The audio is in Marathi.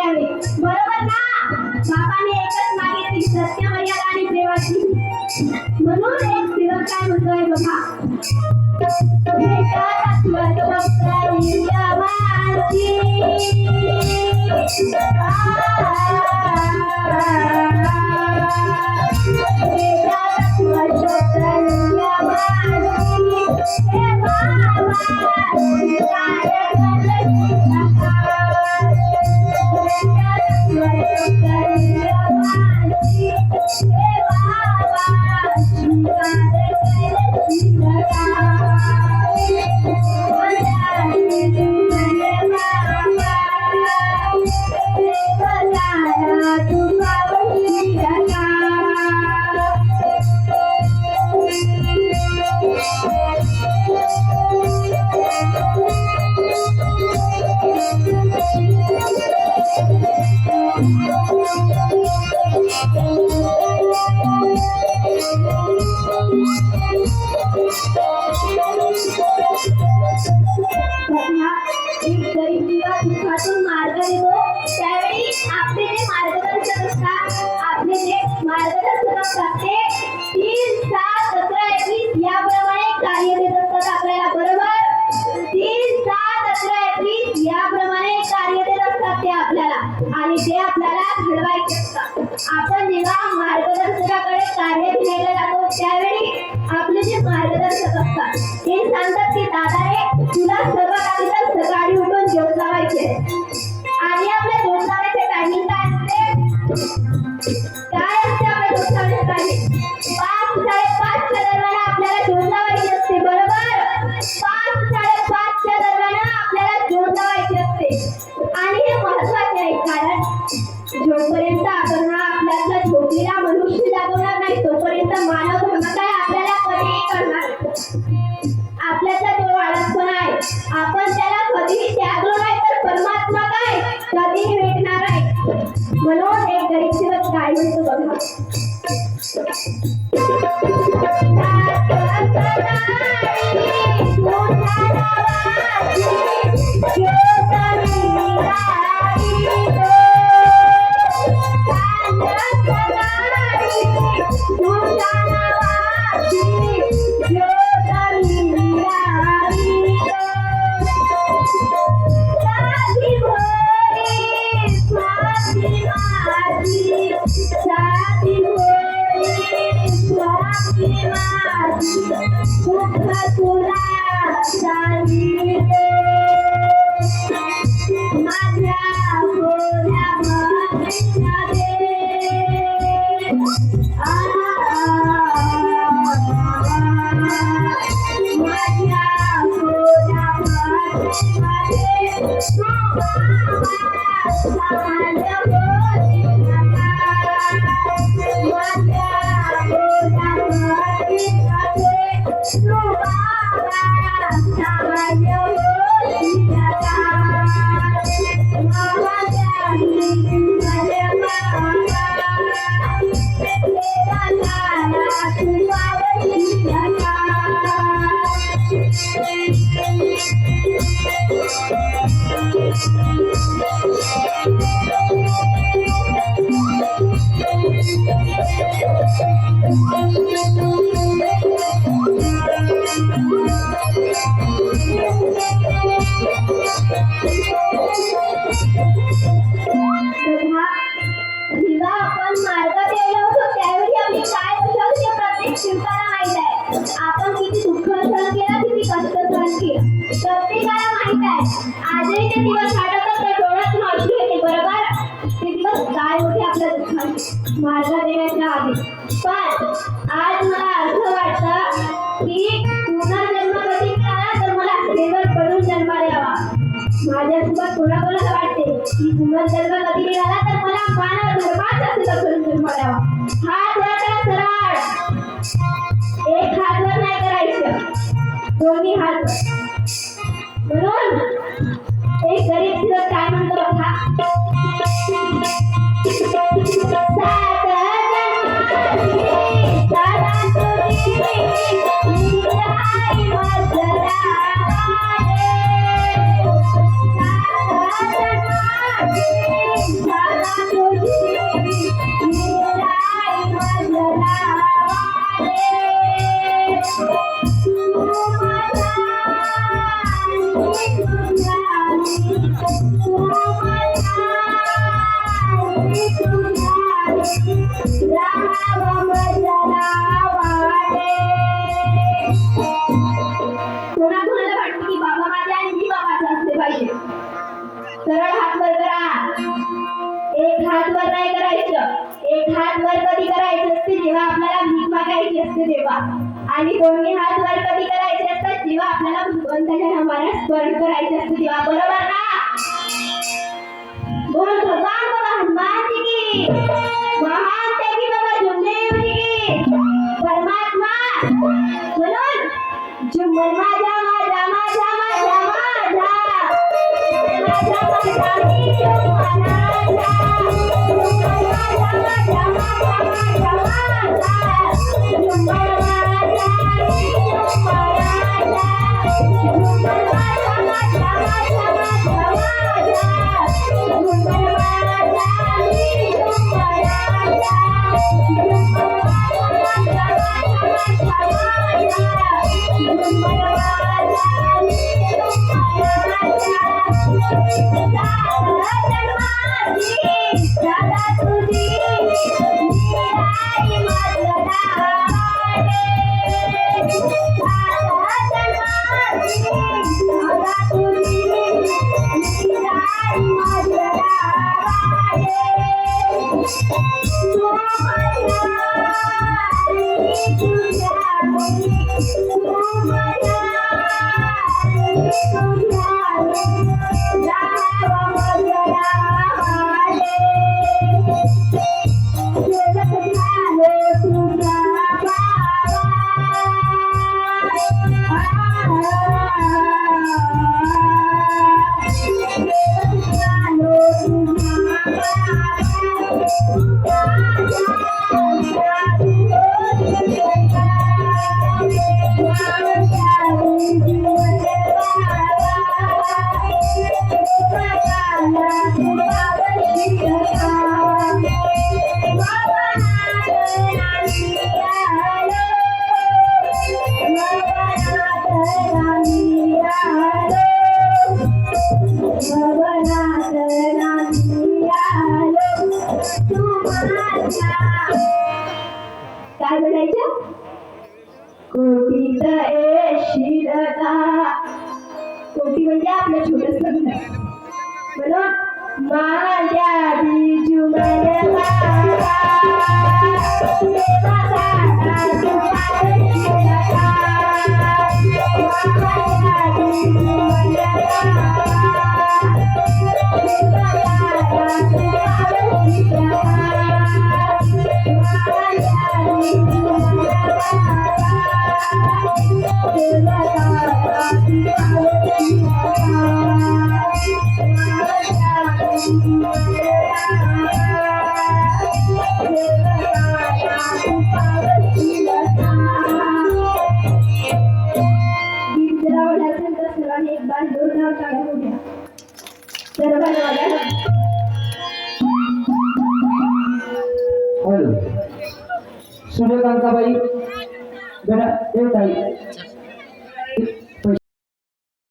द्यावे, बरोबर ना? बापाने एकच मागितली, सत्य, मर्यादा आणि प्रेमाची. म्हणून एक सेवक काय म्हणतोय बघा, भेटत स्वतंत्रयमाची मार्ग देतो त्यावेळी आपले जे मार्गदर्शक असतात, आपले जे मार्गदर्शक असतात ते 3, 7, 17, 21 याप्रमाणे कार्य देत असतात आपल्याला, बरोबर? 3, 7, 17, 21 याप्रमाणे कार्य देत असतात ते आपल्याला आणि ते आपल्याला घडवायचे असतात. आपण जेव्हा मार्गदर्शकाकडे कार्य घ्यायला जातो त्यावेळी आपले जे मार्गदर्शक असतात ते सांगतात की दादा रे, तुला सर्वात आधी तर सकाळी उठून झोप लावायचे आणि आपल्या झोप लावायचे टायमिंग काय असते? आपल्या झोप लावायचे टायमिंग 5, 5:30 च्या दरम्यान आपल्याला झोप लावायची असते, बरोबर? 5, 5:30 च्या दरम्यान आपल्याला झोप लावायची असते आणि हे महत्त्वाचे आहे, कारण जोपर्यंत आपण आपल्याला झोपलेला मनुष्य जागवणार नाही तोपर्यंत मानव धर्म काय आपल्याला कधीही करणार. आपल्याचा जो वाळसपणा आहे आपण त्याला कधीही त्यागलो नाही तर परमात्मा काय कधीही भेटणार आहे. म्हणून एक गरीब सेवक काय म्हणतो बघा, मार्ग देण्याच्या आधी पण आज मला असं वाटतं की पुनर्जन्म कधी मिळाला तर मला सेवक बनून जन्माला यावा. माझ्यासोबत कोणाकोणाला वाटते की पुनर्जन्म कधी मिळाला तर मला मानव धर्माचा सेवक बनून जन्माला यावा. हात वर करा सरळ, एक हात वर नाही करायचं, दोन्ही हात म्हणून एक गरीब सेवक काय म्हणतो बघा, सरळ हात वर करा. एक हात वर नाही करायचं. एक हात वर कधी करायचं असते जेव्हा आपल्याला भीक मागायची असते तेव्हा. आणि दोन्ही हात वर कधी करायचे असतात जेव्हा आपल्याला भगवंताच्या नामाने स्मरण करायचे असते तेव्हा. बरोबर ना? बोल भगवान बाबा हनुमान जी की, महान त्यागी बाबा जुमदेव जी की, परमात्मा म्हणून जुम्मन माझा माझा माझा माझा माझा माझा माझा मी जुम्मनाचा, जुम्मन माझा माझा माझा माझा माझा जुम्मन माझा मी जुम्मनाचा, जुम्मन माझा माझा माझा माझा माझा जुम्मन माझा मी जुम्मनाचा, जुम्मन माझा माझा माझा काय म्हणायचं? कोटीत येशील का? कोटी म्हणजे आपलं छोटस घर. म्हणून माझ्या जुमन बाबा देवा दादा तुझा येशील का? माझ्या जुमन बाबा देवा दादा तुझा येशील का? एक बार जोरदार ताळ्या होत्या. सूर्यकांताबाई बेटा ताई